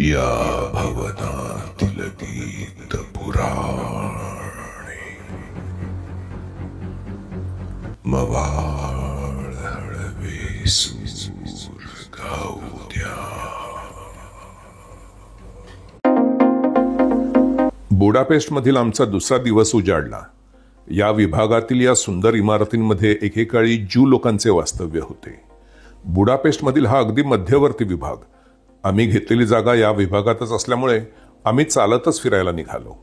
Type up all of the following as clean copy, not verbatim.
या भवनातील गीत पुराणे मवाळ हळवे सूर गाऊ द्या. बुडापेस्टमधील आमचा दुसरा दिवस उजाडला. या विभागातील या सुंदर इमारतींमध्ये एकेकाळी ज्यू लोकांचे वास्तव्य होते. बुडापेस्टमधील हा अगदी मध्यवर्ती विभाग. आम्ही घेतलेली जागा या विभागातच असल्यामुळे आम्ही चालतच फिरायला निघालो.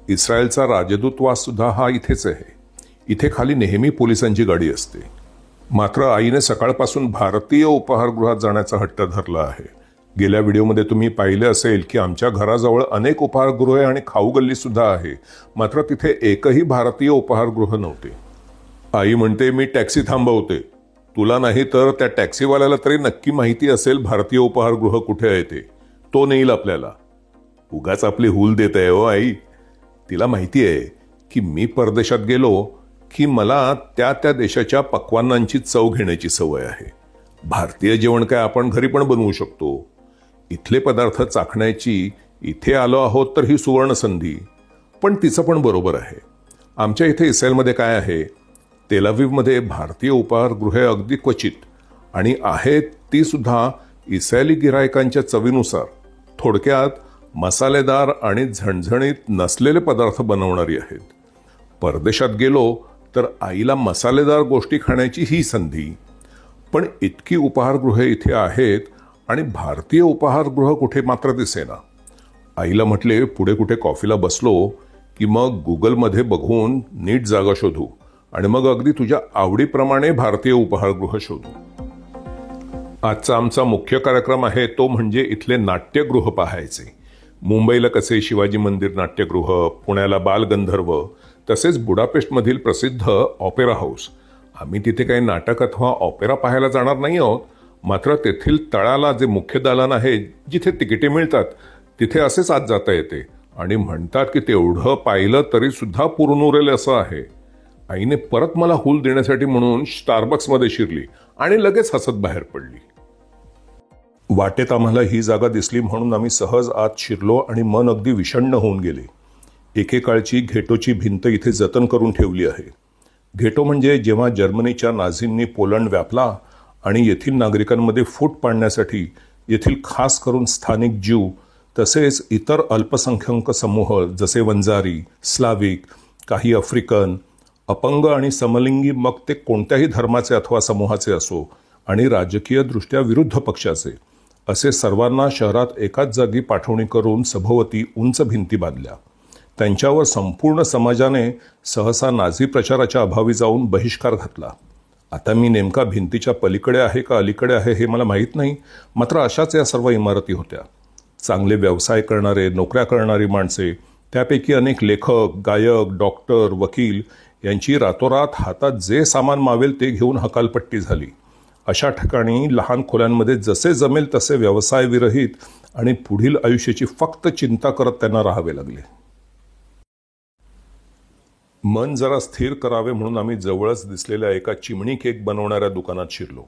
इस्रायलचा राजदूतवास सुद्धा हा इथेच आहे. इथे खाली नेहमी पोलिसांची गाडी असते. मात्र आईने सकाळपासून भारतीय उपहारगृहात जाण्याचा हट्ट धरला आहे. गेल्या व्हिडिओमध्ये तुम्ही पाहिले असेल की आमच्या घराजवळ अनेक उपहारगृहे आणि खाऊ गल्ली सुद्धा आहे. मात्र तिथे एकही भारतीय उपहारगृह नव्हते. आई म्हणते, मी टॅक्सी थांबवते. तुला नाही तर त्या टॅक्सीवाल्याला तरी नक्की माहिती असेल भारतीय उपहारगृह कुठे आहे ते. तो नेईल आपल्याला. उगाच आपली हूल देत आहे हो आई. तिला माहिती आहे की मी परदेशात गेलो की मला त्या त्या देशाच्या पक्वान्नांची चव घेण्याची सवय आहे. भारतीय जेवण काय आपण घरी पण बनवू शकतो. इथले पदार्थ चाखण्याची इथे आलो आहोत तर ही सुवर्ण संधी. पण तिचं पण बरोबर आहे. आमच्या इथे इस्रायलमध्ये काय आहे, तेल अवीवमध्ये भारतीय उपहारगृहे अगदी क्वचित, आणि आहेत ती सुद्धा इस्रायली गिरायकांच्या चवीनुसार. थोडक्यात मसालेदार आणि झणझणीत नसलेले पदार्थ बनवणारी आहेत. परदेशात गेलो तर आईला मसालेदार गोष्टी खाण्याची ही संधी. पण इतकी उपहारगृहे इथे आहेत आणि भारतीय उपहारगृह कुठे मात्र दिसेना. आईला म्हटले, पुढे कुठे कॉफीला बसलो की मग गुगलमध्ये बघून नीट जागा शोधू आणि मग अगदी तुझ्या आवडीप्रमाणे भारतीय उपहारगृह शोधू. आजचा आमचा मुख्य कार्यक्रम आहे तो म्हणजे इथले नाट्यगृह पाहायचे. मुंबईला कसे शिवाजी मंदिर नाट्यगृह, पुण्याला बालगंधर्व, तसेच बुडापेस्टमधील प्रसिद्ध ऑपेरा हाऊस. आम्ही तिथे काही नाटक अथवा ऑपेरा पाहायला जाणार नाही आहोत. मात्र तेथील तळाला जे मुख्य दालन आहे, जिथे तिकिटे मिळतात, तिथे असेच आत जाता येते. आणि म्हणतात की तेवढं पाहिलं तरी सुद्धा पुरून उरेल असं आहे. आईने परत मला हूल देण्यासाठी म्हणून स्टारबक्समध्ये शिरली आणि लगेच हसत बाहेर पडली. वाटेत आम्हाला ही जागा दिसली म्हणून आम्ही सहज आत शिरलो आणि मन अगदी विषण्ण होऊन गेले. एकेकाळची घेटोची भिंत इथे जतन करून ठेवली आहे. घेटो म्हणजे जेव्हा जर्मनीच्या नाझींनी पोलंड व्यापला आणि येथील नागरिकांमध्ये फूट पाडण्यासाठी येथील खास करून स्थानिक ज्यू तसेच इतर अल्पसंख्याक समूह जसे वंजारी, स्लाविक, काही आफ्रिकन, अपंग आणि समलिंगी, मग ते कोणत्याही धर्माचे अथवा समूहाचे असो आणि राजकीय दृष्ट्या विरुद्ध पक्षाचे, असे सर्वांना शहरात एकाच जागी पाठवणी करून सभोवती उंच भिंती बांधल्या. त्यांच्यावर संपूर्ण समाजाने सहसा नाझी प्रचाराच्या अभावी जाऊन बहिष्कार घातला. आता मी नेमका भिंतीच्या पलीकडे आहे का अलीकडे आहे हे मला माहीत नाही. मात्र अशाच या सर्व इमारती होत्या. चांगले व्यवसाय करणारे, नोकऱ्या करणारी माणसे, त्यापैकी अनेक लेखक, गायक, डॉक्टर, वकील यांची रातोरात हातात जे सामान मावेल ते घेऊन हकालपट्टी झाली. अशा ठिकाणी लहान खोल्यांमध्ये जसे जमेल तसे व्यवसाय विरहित आणि पुढील आयुष्याची फक्त चिंता करत त्यांना राहावे लागले. मन जरा स्थिर करावे म्हणून आम्ही जवळच दिसलेल्या एका चिमणी केक बनवणाऱ्या दुकानात शिरलो.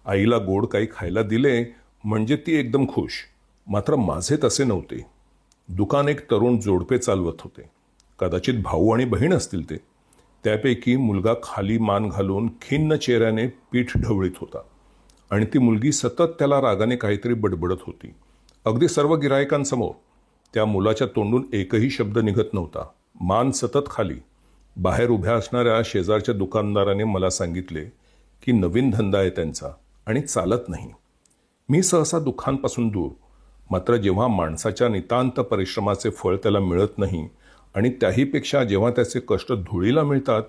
आईला गोड काही खायला दिले म्हणजे ती एकदम खुश. मात्र माझे तसे नव्हते. दुकान एक तरुण जोडपे चालवत होते. कदाचित भाऊ आणि बहीण असतील ते. त्यापैकी मुलगा खाली मान घालून खिन्न चेहऱ्याने पीठ ढवळीत होता आणि ती मुलगी सतत त्याला रागाने काहीतरी बडबडत होती. अगदी सर्व गिरायकांसमोर. त्या मुलाच्या तोंडून एकही शब्द निघत नव्हता. मान सतत खाली. बाहेर उभ्या असणाऱ्या शेजारच्या दुकानदाराने मला सांगितले की नवीन धंदा आहे त्यांचा आणि चालत नाही. मी सहसा दुःखांपासून दूर. मात्र जेव्हा माणसाच्या नितांत परिश्रमाचे फळ त्याला मिळत नाही आणि त्याहीपेक्षा जेव्हा त्याचे कष्ट धुळीला मिळतात,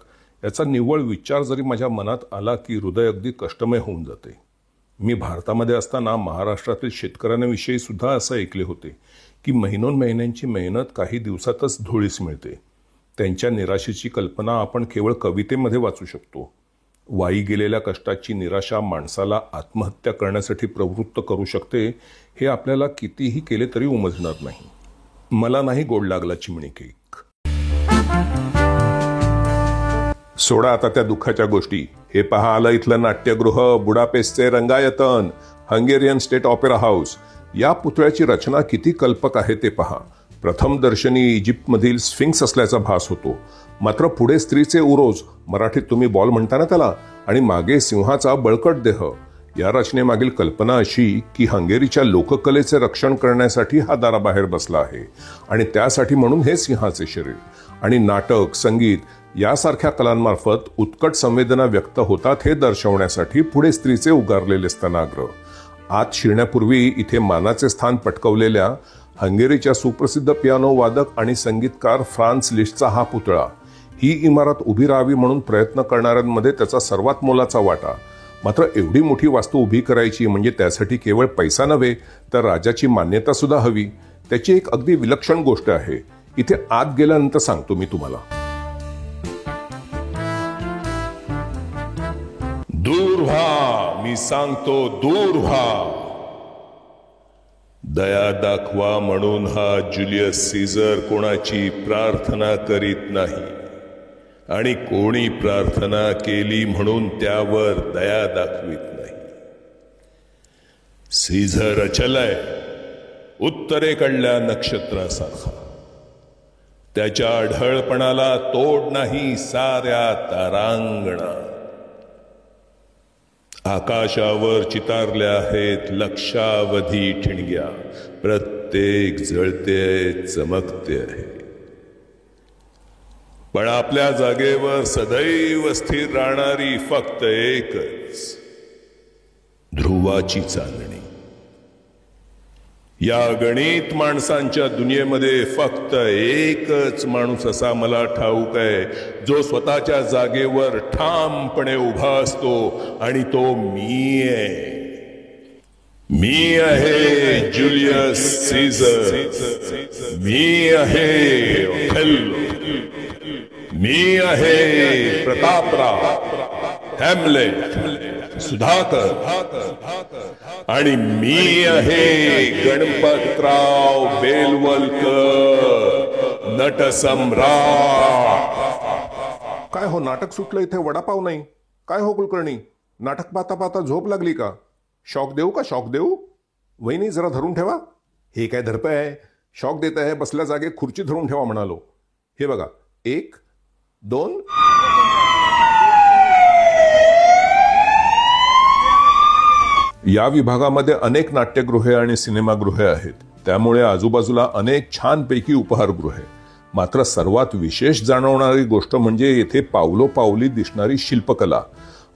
याचा निव्वळ विचार जरी माझ्या मनात आला की हृदय अगदी कष्टमय होऊन जाते. मी भारतामध्ये असताना महाराष्ट्रातील शेतकऱ्यांविषयी सुद्धा असं ऐकले होते की महिन्यांची मेहनत काही दिवसातच धुळीस मिळते. त्यांच्या निराशेची कल्पना आपण केवळ कवितेमध्ये वाचू शकतो. वाई गेलेल्या कष्टाची निराशा माणसाला आत्महत्या करण्यासाठी प्रवृत्त करू शकते, हे आपल्याला कितीही केले तरी उमजणार नाही. मला नाही गोड लागला चिमणी केक. सोडा आता त्या दुःखाच्या गोष्टी. हे पहा, आलं इथलं नाट्यगृह, बुडापेस्टचे Rangayatan, Hungarian state opera house. या पुतळ्याची रचना किती कल्पक आहे ते पहा. प्रथम दर्शनी इजिप्तमधील स्फिंक्स असल्याचा भास होतो, मात्र पुढे स्त्रीचे उरोज, मराठीत तुम्ही बॉल म्हणता ना त्याला, आणि मागे सिंहाचा बळकट देह. या रचनेमागील कल्पना अशी की हंगेरीच्या लोककलेचे रक्षण करण्यासाठी हा दाराबाहेर बसला आहे आणि त्यासाठी म्हणून हे सिंहाचे शरीर. आणि नाटक, संगीत यासारख्या कलांमार्फत उत्कट संवेदना व्यक्त होतात हे दर्शवण्यासाठी पुढे स्त्रीचे उगारलेले स्तनाग्र. आत शिरण्यापूर्वी इथे मानाचे स्थान पटकवलेल्या हंगेरीच्या सुप्रसिद्ध पियानो वादक आणि संगीतकार फ्रान्स लिस्टचा हा पुतळा. ही इमारत उभी राहावी म्हणून प्रयत्न करणाऱ्यांमध्ये त्याचा सर्वात मोलाचा वाटा. मात्र एवढी मोठी वास्तू उभी करायची म्हणजे त्यासाठी केवळ पैसा नव्हे तर राजाची मान्यता सुद्धा हवी. त्याची एक अगदी विलक्षण गोष्ट आहे, इथे आत गेल्यानंतर सांगतो मी तुम्हाला. दूर व्हा, मी सांगतो दूर व्हा. दया दाखवा म्हणून हा जुलियस सीझर कोणाची प्रार्थना करीत नाही आणि कोणी प्रार्थना केली म्हणून त्यावर दया दाखवित नाही. सीझर अचल आहे, उत्तरेकडल्या नक्षत्रासारखा. त्याच्या अढळपणाला तोड नाही साऱ्या तारांगणात. आकाशावर चितारल्या आहेत लक्षावधी ठिणग्या, प्रत्येक जळते चमकते आहे. पण आपल्या जागेवर सदैव स्थिर राहणारी फक्त एकच, ध्रुवाची चांदणी. या गणित माणसांच्या दुनियेमध्ये फक्त एकच माणूस असा मला ठाऊक आहे जो स्वतःच्या जागेवर ठामपणे उभा असतो आणि तो मी आहे. मी आहे जुलियस सीझर. मी आहे ओथेल्लो. मी आहे प्रतापराव, हॅमलेट, सुधाकर. आणि मी आहे गणपतराव बेलवलकर, नटसम्राट. काय हो, नाटक सुटलं, इथे वडापाव नाही. काय हो कुलकर्णी, नाटक पाहता पाहता झोप लागली का? शॉक देऊ का? शॉक देऊ? वहिनी जरा धरून ठेवा. हे काय धरप आहे? शॉक देत आहे, बसल्या जागे खुर्ची धरून ठेवा म्हणालो. हे बघा, 1 2. या विभागामध्ये अनेक नाट्यगृहे आणि सिनेमागृहे आहेत, त्यामुळे आजूबाजूला अनेक छानपैकी उपहारगृहे. मात्र सर्वात विशेष जाणवणारी गोष्ट म्हणजे येथे पावलोपावली दिसणारी शिल्पकला.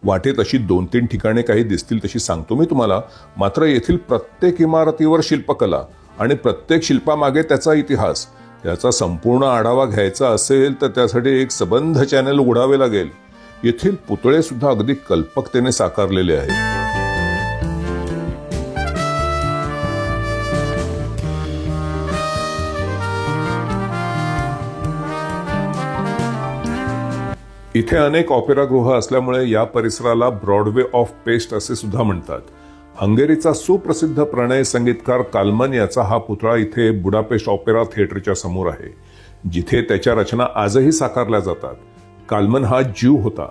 वाटेत अशी 2-3 ठिकाणे काही दिसतील तशी सांगतो मी तुम्हाला. मात्र येथील प्रत्येक इमारतीवर शिल्पकला आणि प्रत्येक शिल्पामागे त्याचा इतिहास. याचा संपूर्ण आढावा घ्यायचा असेल तर त्यासाठी एक सबंध चॅनल उघडावे लागेल. येथील पुतळे सुद्धा अगदी कल्पकतेने साकारलेले आहेत. इथे अनेक ऑपेरागृह असल्यामुळे या परिसराला ब्रॉडवे ऑफ पेस्ट असे सुद्धा म्हणतात. हंगेरीचा सुप्रसिद्ध प्रणय संगीतकार काल्मन याचा हा पुतळा इथे बुडापेस्ट ऑपेरा थिएटरच्या समोर आहे, जिथे त्याच्या रचना आजही साकारल्या जातात. काल्मन हा ज्यू होता.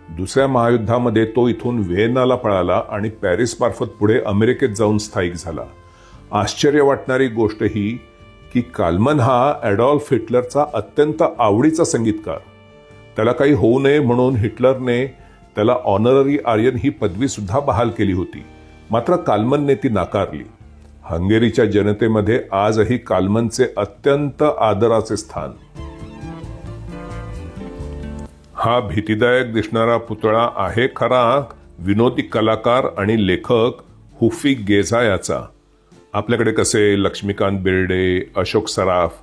दुसऱ्या महायुद्धामध्ये तो इथून व्हिएन्नाला पळाला आणि पॅरिस मार्फत पुढे अमेरिकेत जाऊन स्थायिक झाला. आश्चर्य वाटणारी गोष्ट ही की काल्मन हा ॲडॉल्फ हिटलरचा अत्यंत आवडीचा संगीतकार. त्याला काही होऊ नये म्हणून हिटलरने त्याला ऑनररी आर्यन ही पदवी सुद्धा बहाल केली होती. मात्र काल्मनने ती नाकारली. हंगेरीच्या जनतेमध्ये आजही काल्मनचे अत्यंत आदराचे स्थान. हा भीतीदायक दिसणारा पुतळा आहे खरा विनोदी कलाकार आणि लेखक हुफी गेझा याचा. आपल्याकडे कसे लक्ष्मीकांत बेर्डे, अशोक सराफ.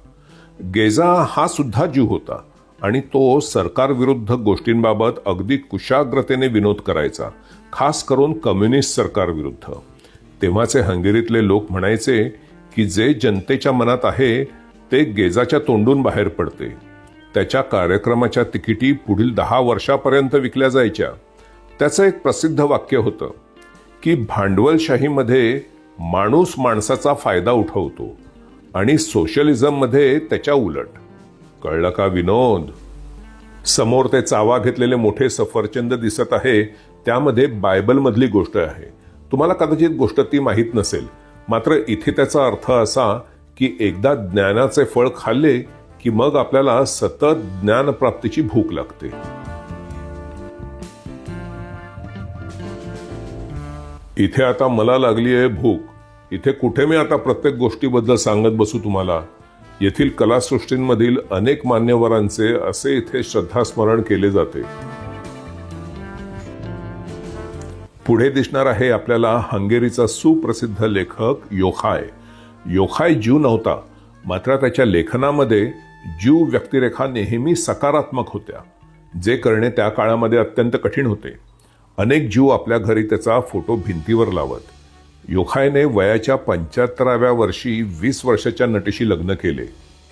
गेझा हा सुद्धा ज्यू होता आणि तो सरकार विरुद्ध गोष्टींबाबत अगदी कुशाग्रतेने विनोद करायचा, खास करून कम्युनिस्ट सरकार विरुद्ध. तेव्हाचे हंगेरीतले लोक म्हणायचे की जे जनतेच्या मनात आहे ते गेझाच्या तोंडून बाहेर पडते. त्याच्या कार्यक्रमाच्या तिकिटी पुढील 10 वर्षापर्यंत विकल्या जायच्या. त्याचं एक प्रसिद्ध वाक्य होतं की भांडवलशाहीमध्ये माणूस माणसाचा फायदा उठवतो आणि सोशलिझममध्ये त्याच्या उलट. कळलं का विनोद? समोर ते चावा घेतलेले मोठे सफरचंद दिसत आहे, त्यामध्ये बायबलमधली गोष्ट आहे. तुम्हाला कदाचित गोष्ट ती माहीत नसेल, मात्र इथे त्याचा अर्थ असा की एकदा ज्ञानाचे फळ खाल्ले की मग आपल्याला सतत ज्ञानप्राप्तीची भूक लागते. इथे आता मला लागली आहे भूक. इथे कुठे मी आता प्रत्येक गोष्टीबद्दल सांगत बसू तुम्हाला. येथील कलासृष्टींमधील अनेक मान्यवरांचे असे इथे श्रद्धास्मरण केले जाते. पुढे दिसणार आहे आपल्याला हंगेरीचा सुप्रसिद्ध लेखक योखाय. योखाय ज्यू नव्हता, मात्र त्याच्या लेखनामध्ये ज्यू व्यक्तिरेखा नेहमी सकारात्मक होत्या, जे करणे त्या काळामध्ये अत्यंत कठीण होते. अनेक ज्यू आपल्या घरी त्याचा फोटो भिंतीवर लावत. योखायने वयाच्या 75व्या वर्षी 20 वर्षाच्या नटीशी लग्न केले.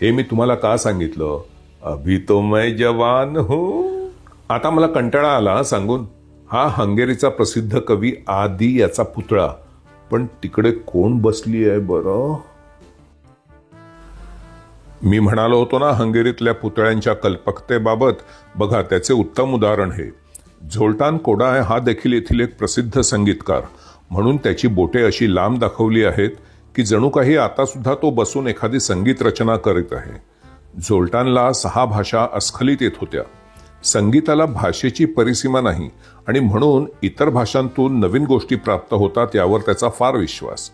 हे मी तुम्हाला का सांगितलं? अभी तो मैं जवान हूं. आता मला कंटाळा आला सांगून. हा हंगेरीचा प्रसिद्ध कवी आदी याचा पुतळा. पण तिकडे कोण बसली आहे बरं? मी म्हणालो होतो ना हंगेरीतल्या पुतळ्यांच्या कल्पकतेबाबत. बघा, त्याचे उत्तम उदाहरण हे झोल्टान कोडाय हा देखील येथील एक प्रसिद्ध संगीतकार. म्हणून त्याची बोटे अशी लांब दाखवली आहेत की जणू काही आता सुद्धा तो बसून एखादी संगीत रचना करीत आहे. झोल्टानला 6 भाषा अस्खलित येत होत्या. संगीताला भाषेची परिसीमा नाही आणि म्हणून इतर भाषांतून नवीन गोष्टी प्राप्त होतात यावर त्याचा फार विश्वास.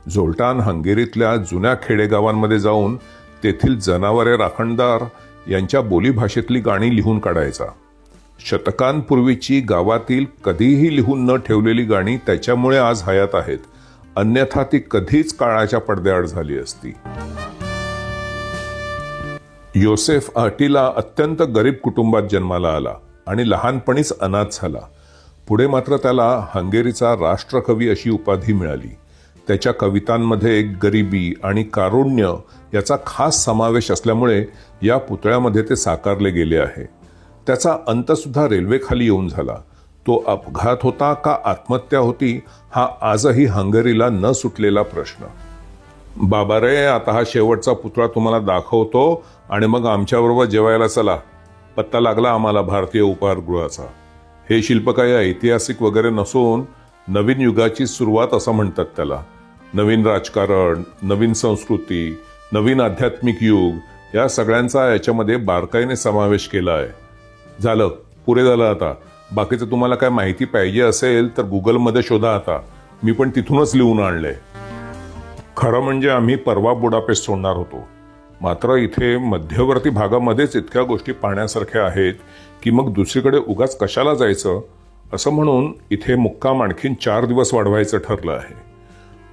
झोल्टान हंगेरीतल्या जुन्या खेडेगावांमध्ये जाऊन तेथील जनावरे राखणदार यांच्या बोलीभाषेतली गाणी लिहून काढायचा. शतकांपूर्वीची गावातील कधीही लिहून न ठेवलेली गाणी त्याच्यामुळे आज हयात आहेत, अन्यथा ती कधीच काळाच्या पडद्याआड झाली असती. योसेफ अटिला अत्यंत गरीब कुटुंबात जन्माला आला आणि लहानपणीच अनाथ झाला. पुढे मात्र त्याला हंगेरीचा राष्ट्रकवी अशी उपाधी मिळाली. त्याच्या कवितांमध्ये गरिबी आणि कारुण्य याचा खास समावेश असल्यामुळे या पुतळ्यामध्ये ते साकारले गेले आहे. त्याचा अंत सुद्धा रेल्वेखाली येऊन झाला. तो अपघात होता का आत्महत्या होती हा आजही हंगेरीला न सुटलेला प्रश्न. बाबा रे, आता हा शेवटचा पुतळा तुम्हाला दाखवतो आणि मग आमच्याबरोबर जेवायला चला. पत्ता लागला आम्हाला भारतीय उपहारगृहाचा. हे शिल्प काही ऐतिहासिक वगैरे नसून नवीन युगाची सुरुवात असं म्हणतात त्याला. नवीन राजकारण, नवीन संस्कृती, नवीन आध्यात्मिक युग या सगळ्यांचा याच्यामध्ये बारकाईने समावेश केला आहे. झालं, पुरे झालं आता. बाकीचं तुम्हाला काय माहिती पाहिजे असेल तर गुगलमध्ये शोधा आता. मी पण तिथूनच लिहून आणलंय. खरं म्हणजे आम्ही परवा बुडापेस्ट सोडणार होतो, मात्र इथे मध्यवर्ती भागामध्येच इतक्या गोष्टी पाहण्यासारख्या आहेत की मग दुसरीकडे उगाच कशाला जायचं असं म्हणून इथे मुक्काम आणखीन 4 दिवस वाढवायचं ठरलं आहे.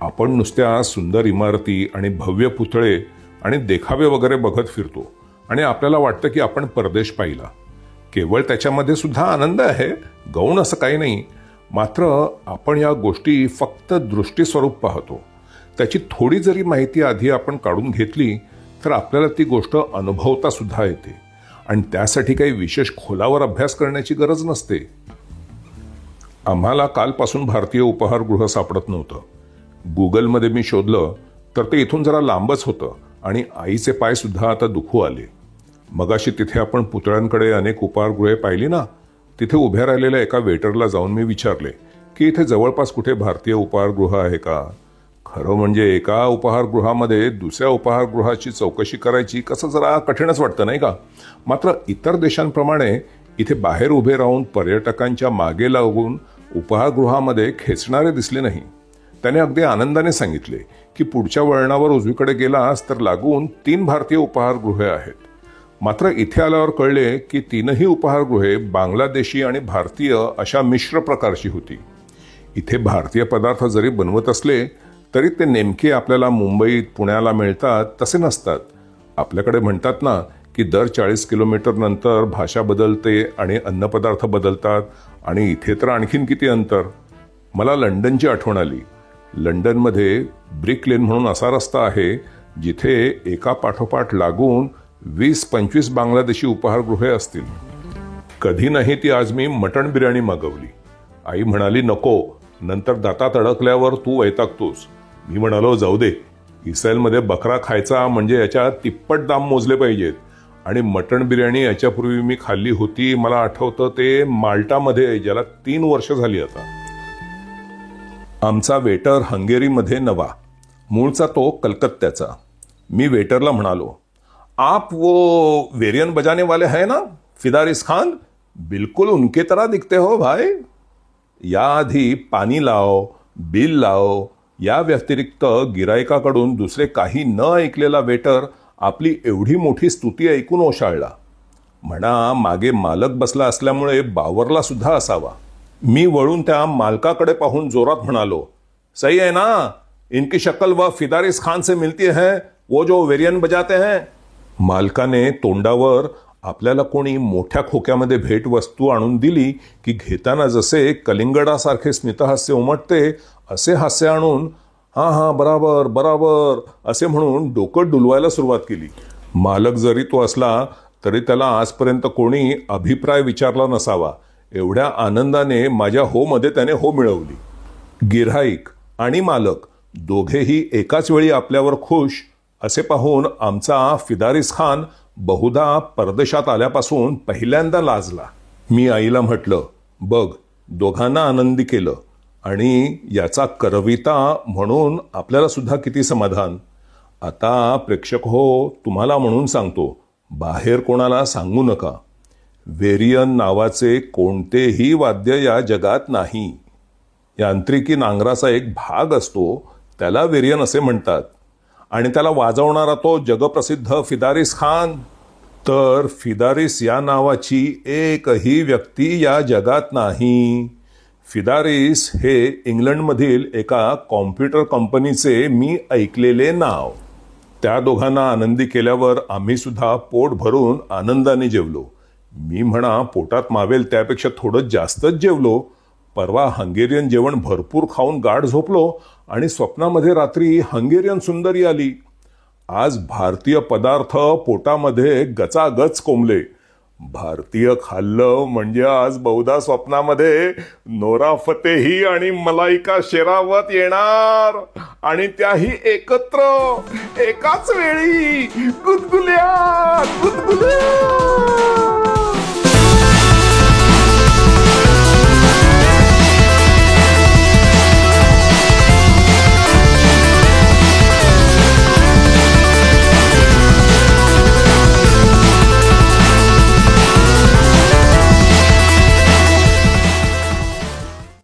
आपण नुसत्या सुंदर इमारती आणि भव्य पुतळे आणि देखावे वगैरे बघत फिरतो आणि आपल्याला वाटतं की आपण परदेश पाहिला. केवळ त्याच्यामध्ये सुद्धा आनंद आहे, गौण असं काही नाही. मात्र आपण या गोष्टी फक्त दृष्टीस्वरूप पाहतो. त्याची थोडी जरी माहिती आधी आपण काढून घेतली तर आपल्याला ती गोष्ट अनुभवता सुद्धा येते आणि त्यासाठी काही विशेष खोलावर अभ्यास करण्याची गरज नसते. आम्हाला कालपासून भारतीय उपहारगृह सापडत नव्हतं. गुगलमध्ये मी शोधलं तर ते इथून जरा लांबच होतं आणि आईचे पाय सुद्धा आता दुखू आले. मगाशी तिथे आपण पुतळ्यांकडे अनेक उपहारगृहे पाहिली ना, तिथे उभ्या राहिलेल्या एका वेटरला जाऊन मी विचारले की इथे जवळपास कुठे भारतीय उपहारगृह आहे का. खरं म्हणजे एका उपहारगृहामध्ये दुसऱ्या उपहारगृहाची चौकशी करायची कसं जरा कठीणच वाटतं नाही का. मात्र इतर देशांप्रमाणे इथे बाहेर उभे राहून पर्यटकांच्या मागे लागून उपहारगृहामध्ये खेचणारे दिसले नाही. त्याने अगदी आनंदाने सांगितले की पुढच्या वळणावर उजवीकडे गेलास तर लागून 3 भारतीय उपहारगृहे आहेत. मात्र इथे आल्यावर कळले की 3ही उपहारगृहे बांगलादेशी आणि भारतीय अशा मिश्र प्रकारची होती. इथे भारतीय पदार्थ जरी बनवत असले तरी ते नेमके आपल्याला मुंबईत पुण्याला मिळतात तसे नसतात. आपल्याकडे म्हणतात ना की दर 40 किलोमीटर नंतर भाषा बदलते आणि अन्नपदार्थ बदलतात, आणि इथे तर आणखीन किती अंतर. मला लंडनची आठवण आली. लंडनमध्ये ब्रिक लेन म्हणून असा रस्ता आहे जिथे एका पाठोपाठ लागून 20-25 बांगलादेशी उपहारगृहे असतील. कधी नाही ती आज मी मटण बिर्याणी मागवली. आई म्हणाली नको, नंतर दातात अडकल्यावर तू वैतागतोस. मी म्हणालो जाऊ दे, इस्रायलमध्ये बकरा खायचा म्हणजे याच्या तिप्पट दाम मोजले पाहिजेत. आणि मटण बिर्याणी याच्यापूर्वी मी खाल्ली होती, मला आठवतं ते माल्टामध्ये, ज्याला 3 वर्ष झाली आता. आमचा वेटर हंगेरीमध्ये नवा. मूळचा तो कलकत्त्याचा. मी वेटरला म्हणालो, आप वो वेरियन बजाने वाले है ना, फिदारिस खान? बिल्कुल उनके तरह दिखते हो भाई. याआधी पाणी लाव, बिल लाव या व्यतिरिक्त गिरायकाकडून दुसरे काही न ऐकलेला वेटर आपली एवढी मोठी स्तुती ऐकून ओशाळला. म्हणा मागे मालक बसला असल्यामुळे बावरला सुद्धा असावा. मी वळून त्या मालकाकडे पाहून जोरात म्हणालो, सही है ना, इनकी शक्ल व फिदारिस खान से मिलती है, वो जो वेरियन बजाते हैं. मालकाने तोंडावर आपल्याला कोणी मोठ्या खोक्यामध्ये भेटवस्तू आणून दिली की घेताना जसे कलिंगडासारखे स्मितहास्य उमटते असे हास्य आणून हां हां बराबर बराबर असे म्हणून डोकं डुलवायला सुरुवात केली. मालक जरी तो असला तरी त्याला आजपर्यंत कोणी अभिप्राय विचारला नसावा एवढ्या आनंदाने माझ्या हो मध्ये त्याने हो मिळवली. गिऱ्हाईक आणि मालक दोघेही एकाच वेळी आपल्यावर खुश असे पाहून आमचा फिदारिस खान बहुधा परदेशात आल्यापासून पहिल्यांदा लाजला. मी आईला म्हटलं, बघ दोघांना आनंदी केलं आणि याचा करविता म्हणून आपल्याला सुद्धा किती समाधान. आता प्रेक्षक हो, तुम्हाला म्हणून सांगतो, बाहेर कोणाला सांगू नका. वेरियन नावाचे कोणतेही वाद्य या जगात नाही. यांत्रिकी नांगराचा एक भाग असतो, त्याला वेरियन असे म्हणतात. आणि त्याला वाजवणारा तो जगप्रसिद्ध फिदारिस खान. तर फिदारिस या नावाची एकही व्यक्ती या जगात नाही. फिदारिस हे इंग्लंडमधील एका कॉम्प्युटर कंपनीचे मी ऐकलेले नाव. त्या दोघांना आनंदी केल्यावर आम्ही सुद्धा पोट भरून आनंदाने जेवलो. मी म्हणा पोटात मावेल त्यापेक्षा थोडं जास्तच जेवलो. परवा हंगेरियन जेवण भरपूर खाऊन गाढ झोपलो आणि स्वप्नामध्ये रात्री हंगेरियन सुंदरी आली. आज भारतीय पदार्थ पोटामध्ये गचागच कोंबले. भारतीय खाल्लं म्हणजे आज बहुधा स्वप्नामध्ये नोरा फतेही आणि मलाइका शेरावत येणार आणि त्याही एकत्र एकाच वेळी. गुदगुल्या